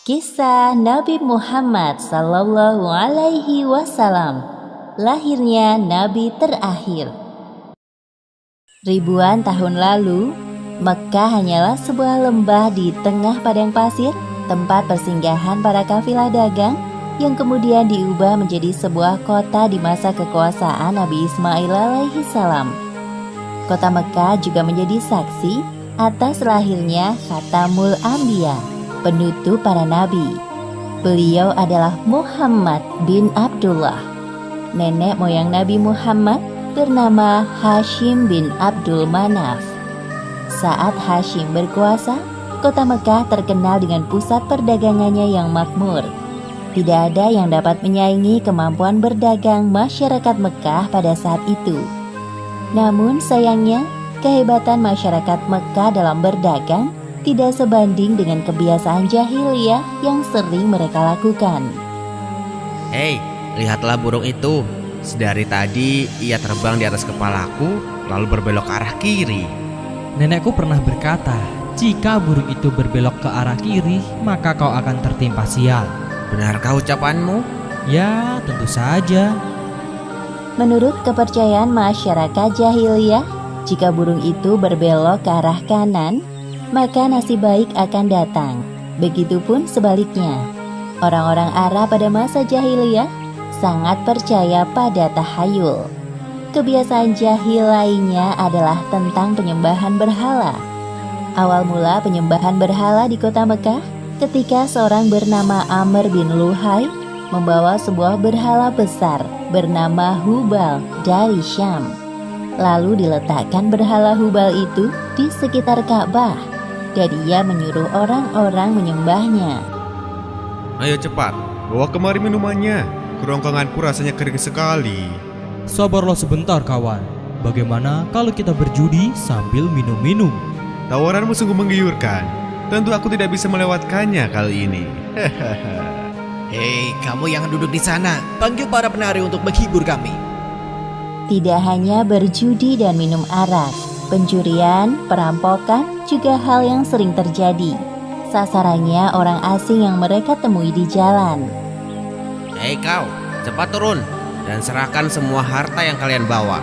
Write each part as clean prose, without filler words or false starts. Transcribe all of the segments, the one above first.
Kisah Nabi Muhammad Sallallahu Alaihi Wasallam, lahirnya Nabi terakhir. Ribuan tahun lalu, Mekkah hanyalah sebuah lembah di tengah padang pasir, tempat persinggahan para kafilah dagang yang kemudian diubah menjadi sebuah kota di masa kekuasaan Nabi Ismail alaihi salam. Kota Mekkah juga menjadi saksi atas lahirnya Khatamul Anbiya, penutup para nabi. Beliau adalah Muhammad bin Abdullah. Nenek moyang Nabi Muhammad bernama Hashim bin Abdul Manaf. Saat Hashim berkuasa, kota Mekkah terkenal dengan pusat perdagangannya yang makmur. Tidak ada yang dapat menyaingi kemampuan berdagang masyarakat Mekkah pada saat itu. Namun sayangnya, kehebatan masyarakat Mekkah dalam berdagang tidak sebanding dengan kebiasaan jahiliyah yang sering mereka lakukan. Hei, lihatlah burung itu. Sedari tadi ia terbang di atas kepalaku, lalu berbelok ke arah kiri. Nenekku pernah berkata, jika burung itu berbelok ke arah kiri, maka kau akan tertimpa sial. Benarkah ucapanmu? Ya, tentu saja. Menurut kepercayaan masyarakat jahiliyah, jika burung itu berbelok ke arah kanan, maka nasib baik akan datang. Begitupun sebaliknya. Orang-orang Arab pada masa jahiliyah sangat percaya pada tahayul. Kebiasaan jahil lainnya adalah tentang penyembahan berhala. Awal mula penyembahan berhala di kota Mekkah ketika seorang bernama Amr bin Luhai membawa sebuah berhala besar bernama Hubal dari Syam. Lalu diletakkan berhala Hubal itu di sekitar Ka'bah dan ia menyuruh orang-orang menyembahnya. Ayo cepat, bawa kemari minumannya. Kerongkonganku rasanya kering sekali. Sabarlah sebentar kawan. Bagaimana kalau kita berjudi sambil minum-minum? Tawaranmu sungguh menggiurkan. Tentu aku tidak bisa melewatkannya kali ini. Hei, kamu yang duduk di sana, panggil para penari untuk menghibur kami. Tidak hanya berjudi dan minum arak, pencurian, perampokan juga hal yang sering terjadi. Sasarannya orang asing yang mereka temui di jalan. Hei kau, cepat turun dan serahkan semua harta yang kalian bawa.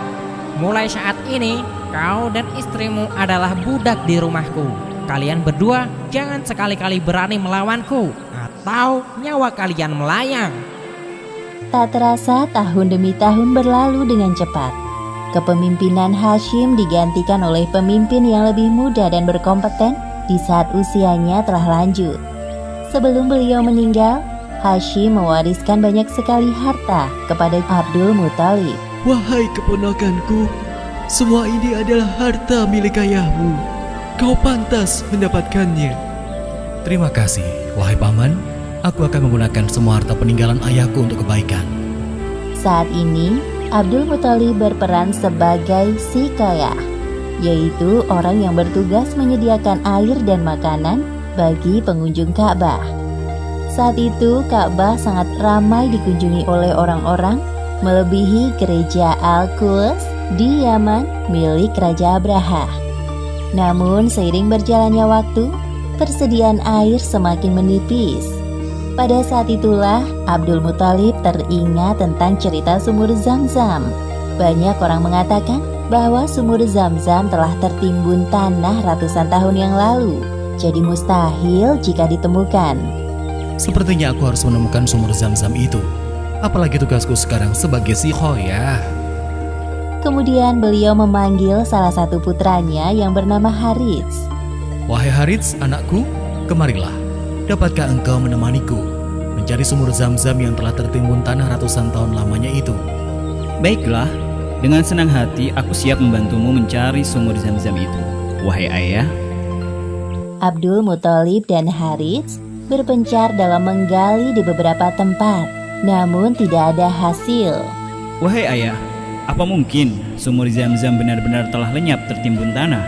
Mulai saat ini, kau dan istrimu adalah budak di rumahku. Kalian berdua jangan sekali-kali berani melawanku, atau nyawa kalian melayang. Tak terasa tahun demi tahun berlalu dengan cepat. Kepemimpinan Hashim digantikan oleh pemimpin yang lebih muda dan berkompeten di saat usianya telah lanjut. Sebelum beliau meninggal, Hashim mewariskan banyak sekali harta kepada Abdul Muthalib. Wahai keponakanku, semua ini adalah harta milik ayahmu. Kau pantas mendapatkannya. Terima kasih, wahai paman. Aku akan menggunakan semua harta peninggalan ayahku untuk kebaikan. Saat ini, Abdul Muthalib berperan sebagai sikayah, yaitu orang yang bertugas menyediakan air dan makanan bagi pengunjung Ka'bah. Saat itu, Ka'bah sangat ramai dikunjungi oleh orang-orang, melebihi gereja Al-Quds di Yaman milik Raja Abraha. Namun, seiring berjalannya waktu, persediaan air semakin menipis. Pada saat itulah, Abdul Muthalib teringat tentang cerita sumur Zam-Zam. Banyak orang mengatakan bahwa sumur Zam-Zam telah tertimbun tanah ratusan tahun yang lalu, jadi mustahil jika ditemukan. Sepertinya aku harus menemukan sumur Zam-Zam itu. Apalagi tugasku sekarang sebagai sikhoyah. Kemudian beliau memanggil salah satu putranya yang bernama Harits. Wahai Harits, anakku, kemarilah. Dapatkah engkau menemaniku mencari sumur Zam-Zam yang telah tertimbun tanah ratusan tahun lamanya itu? Baiklah, dengan senang hati aku siap membantumu mencari sumur Zam-Zam itu, wahai ayah. Abdul Muthalib dan Harits berpencar dalam menggali di beberapa tempat, namun tidak ada hasil. Wahai ayah, apa mungkin sumur Zam-Zam benar-benar telah lenyap tertimbun tanah?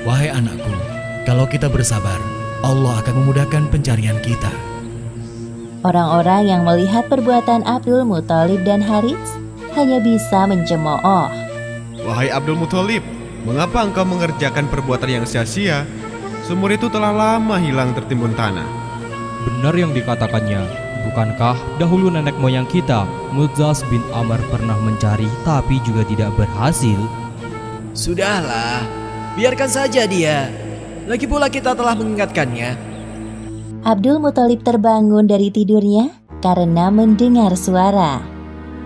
Wahai anakku, kalau kita bersabar, Allah akan memudahkan pencarian kita. Orang-orang yang melihat perbuatan Abdul Muthalib dan Harits hanya bisa mencemooh. Wahai Abdul Muthalib, mengapa engkau mengerjakan perbuatan yang sia-sia? Sumur itu telah lama hilang tertimbun tanah. Benar yang dikatakannya. Bukankah dahulu nenek moyang kita, Mudzaz bin Amr, pernah mencari tapi juga tidak berhasil? Sudahlah, biarkan saja dia. Lagi pula kita telah mengingatkannya. Abdul Muthalib terbangun dari tidurnya karena mendengar suara.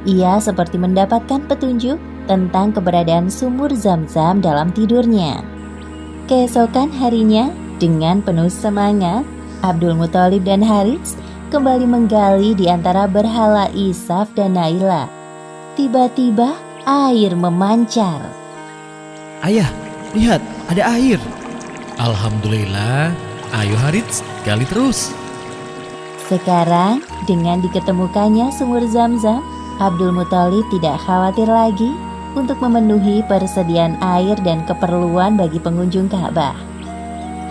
Ia seperti mendapatkan petunjuk tentang keberadaan sumur Zam-Zam dalam tidurnya. Keesokan harinya, dengan penuh semangat, Abdul Muthalib dan Harits kembali menggali di antara berhala Isaf dan Naila. Tiba-tiba air memancar. Ayah, lihat, ada air. Alhamdulillah. Ayo Harits, gali terus. Sekarang, dengan diketemukannya sumur Zam-Zam, Abdul Muthalib tidak khawatir lagi untuk memenuhi persediaan air dan keperluan bagi pengunjung Ka'bah.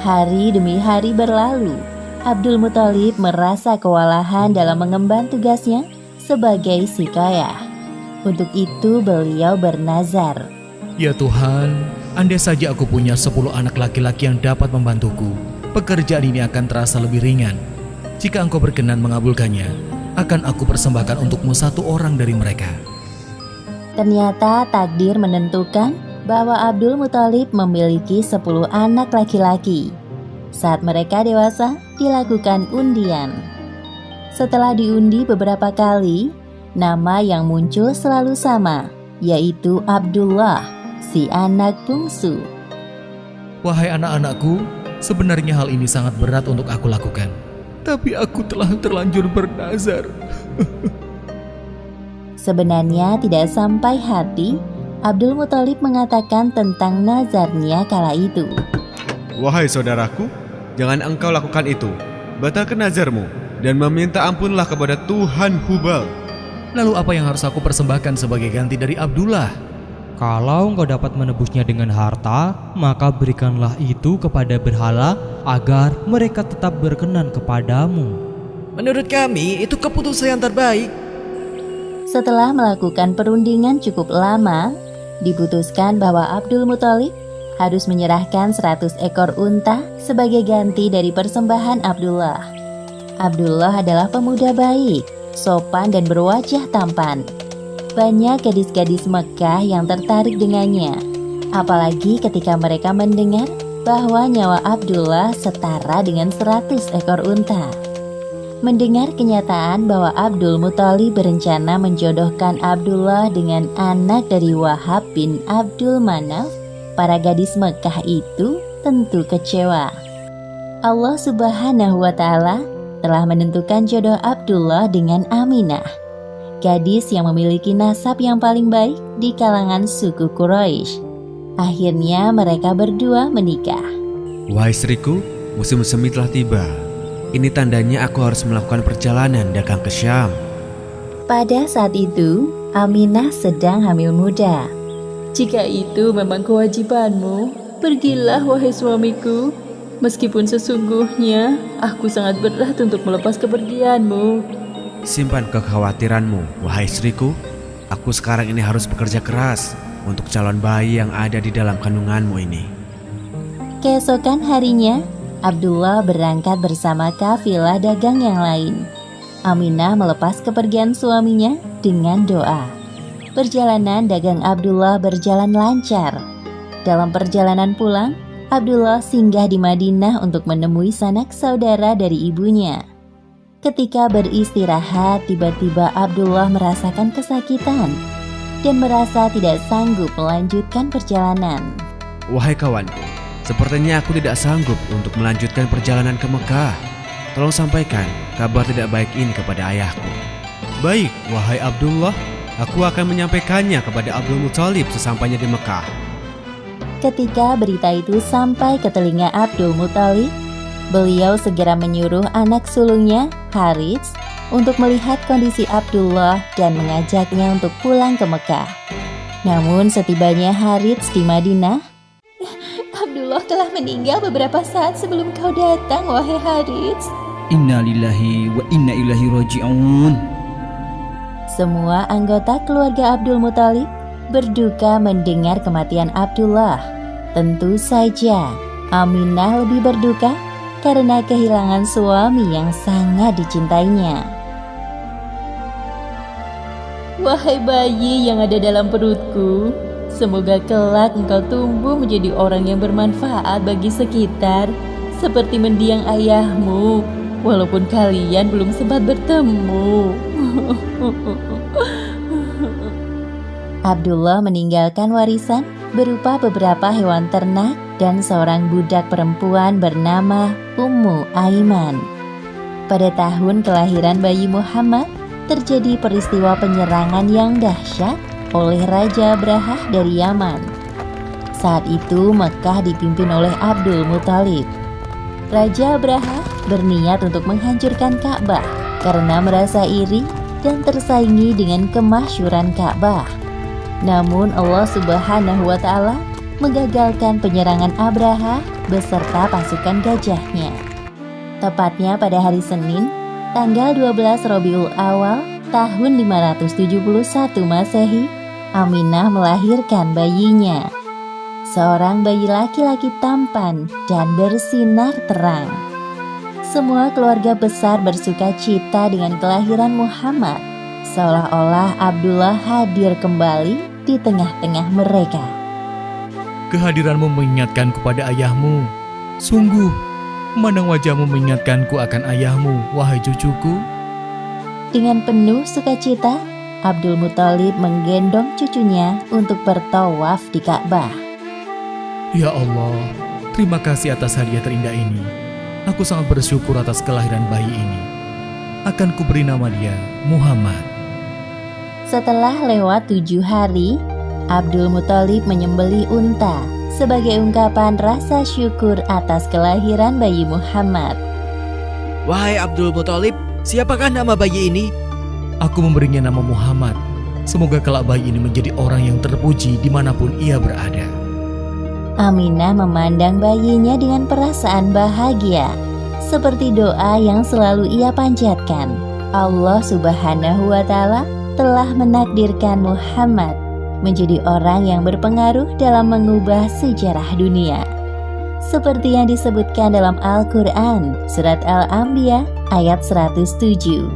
Hari demi hari berlalu, Abdul Muthalib merasa kewalahan dalam mengemban tugasnya sebagai sikayah. Untuk itu beliau bernazar. Ya Tuhan, andai saja aku punya 10 anak laki-laki yang dapat membantuku, pekerjaan ini akan terasa lebih ringan. Jika engkau berkenan mengabulkannya, akan aku persembahkan untukmu 1 orang dari mereka. Ternyata takdir menentukan bahwa Abdul Muthalib memiliki 10 anak laki-laki. Saat mereka dewasa, dilakukan undian. Setelah diundi beberapa kali, nama yang muncul selalu sama, yaitu Abdullah, si anak bungsu. Wahai anak-anakku, sebenarnya hal ini sangat berat untuk aku lakukan. Tapi aku telah terlanjur bernazar. Sebenarnya tidak sampai hati, Abdul Muthalib mengatakan tentang nazarnya kala itu. Wahai saudaraku, jangan engkau lakukan itu. Batalkan nazarmu dan meminta ampunlah kepada Tuhan Hubal. Lalu apa yang harus aku persembahkan sebagai ganti dari Abdullah? Kalau engkau dapat menebusnya dengan harta, maka berikanlah itu kepada berhala agar mereka tetap berkenan kepadamu. Menurut kami, itu keputusan yang terbaik. Setelah melakukan perundingan cukup lama, diputuskan bahwa Abdul Muthalib harus menyerahkan 100 ekor unta sebagai ganti dari persembahan Abdullah. Abdullah adalah pemuda baik, sopan dan berwajah tampan. Banyak gadis-gadis Mekah yang tertarik dengannya, apalagi ketika mereka mendengar bahwa nyawa Abdullah setara dengan 100 ekor unta. Mendengar kenyataan bahwa Abdul Muthalib berencana menjodohkan Abdullah dengan anak dari Wahab bin Abdul Manaf, para gadis Mekah itu tentu kecewa. Allah Subhanahu wa Ta'ala telah menentukan jodoh Abdullah dengan Aminah, gadis yang memiliki nasab yang paling baik di kalangan suku Quraisy. Akhirnya mereka berdua menikah. Wahai istriku, musim semi telah tiba. Ini tandanya aku harus melakukan perjalanan dagang ke Syam. Pada saat itu, Aminah sedang hamil muda. Jika itu memang kewajibanmu, pergilah wahai suamiku. Meskipun sesungguhnya aku sangat berat untuk melepas kepergianmu. Simpan kekhawatiranmu, wahai istriku. Aku sekarang ini harus bekerja keras untuk calon bayi yang ada di dalam kandunganmu ini. Keesokan harinya, Abdullah berangkat bersama kafilah dagang yang lain. Aminah melepas kepergian suaminya dengan doa. Perjalanan dagang Abdullah berjalan lancar. Dalam perjalanan pulang, Abdullah singgah di Madinah untuk menemui sanak saudara dari ibunya. Ketika beristirahat, tiba-tiba Abdullah merasakan kesakitan dan merasa tidak sanggup melanjutkan perjalanan. Wahai kawanku, sepertinya aku tidak sanggup untuk melanjutkan perjalanan ke Mekah. Tolong sampaikan kabar tidak baik ini kepada ayahku. Baik, wahai Abdullah, aku akan menyampaikannya kepada Abdul Muthalib sesampainya di Mekah. Ketika berita itu sampai ke telinga Abdul Muthalib, beliau segera menyuruh anak sulungnya, Harits, untuk melihat kondisi Abdullah dan mengajaknya untuk pulang ke Mekah. Namun setibanya Harits di Madinah, Abdullah telah meninggal beberapa saat sebelum kau datang, wahai Harits. Inna lillahi wa inna ilaihi raji'un. Semua anggota keluarga Abdul Muthalib berduka mendengar kematian Abdullah. Tentu saja Aminah lebih berduka karena kehilangan suami yang sangat dicintainya. Wahai bayi yang ada dalam perutku, semoga kelak engkau tumbuh menjadi orang yang bermanfaat bagi sekitar, seperti mendiang ayahmu, walaupun kalian belum sempat bertemu. Abdullah meninggalkan warisan berupa beberapa hewan ternak dan seorang budak perempuan bernama Ummu Aiman. Pada tahun kelahiran bayi Muhammad, terjadi peristiwa penyerangan yang dahsyat oleh Raja Abrahah dari Yaman. Saat itu Mekah dipimpin oleh Abdul Muthalib. Raja Abrahah berniat untuk menghancurkan Ka'bah karena merasa iri dan tersaingi dengan kemasyhuran Ka'bah. Namun Allah Subhanahu wa Ta'ala menggagalkan penyerangan Abrahah beserta pasukan gajahnya. Tepatnya pada hari Senin, tanggal 12 Rabiul Awal tahun 571 Masehi, Aminah melahirkan bayinya. Seorang bayi laki-laki tampan dan bersinar terang. Semua keluarga besar bersuka cita dengan kelahiran Muhammad, seolah-olah Abdullah hadir kembali di tengah-tengah mereka. Kehadiranmu mengingatkanku pada ayahmu. Sungguh, memandang wajahmu mengingatkanku akan ayahmu, wahai cucuku. Dengan penuh sukacita, Abdul Muthalib menggendong cucunya untuk bertawaf di Ka'bah. Ya Allah, terima kasih atas hadiah terindah ini. Aku sangat bersyukur atas kelahiran bayi ini. Akan kuberi nama dia Muhammad. Setelah lewat 7 hari, Abdul Muthalib menyembelih unta sebagai ungkapan rasa syukur atas kelahiran bayi Muhammad. Wahai Abdul Muthalib, siapakah nama bayi ini? Aku memberinya nama Muhammad. Semoga kelak bayi ini menjadi orang yang terpuji dimanapun ia berada. Aminah memandang bayinya dengan perasaan bahagia, seperti doa yang selalu ia panjatkan. Allah Subhanahu wa Ta'ala telah menakdirkan Muhammad menjadi orang yang berpengaruh dalam mengubah sejarah dunia. Seperti yang disebutkan dalam Al-Quran, Surat Al-Anbiya ayat 107.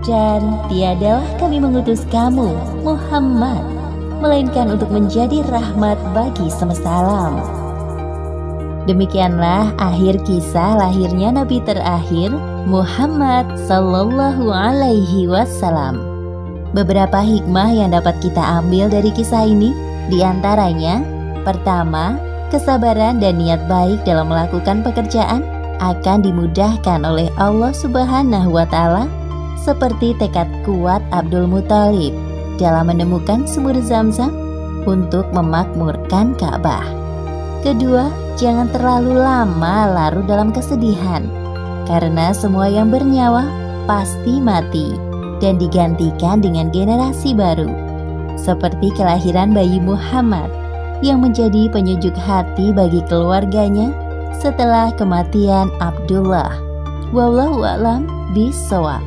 Dan tiadalah kami mengutus kamu, Muhammad, melainkan untuk menjadi rahmat bagi semesta alam. Demikianlah akhir kisah lahirnya Nabi terakhir, Muhammad Sallallahu Alaihi Wasallam. Beberapa hikmah yang dapat kita ambil dari kisah ini, diantaranya, pertama, kesabaran dan niat baik dalam melakukan pekerjaan akan dimudahkan oleh Allah Subhanahu wa Ta'ala, seperti tekad kuat Abdul Muthalib dalam menemukan sumur Zam-Zam untuk memakmurkan Ka'bah. Kedua, jangan terlalu lama larut dalam kesedihan, karena semua yang bernyawa pasti mati dan digantikan dengan generasi baru, seperti kelahiran bayi Muhammad yang menjadi penyejuk hati bagi keluarganya setelah kematian Abdullah. Wallahu a'lam bishawab.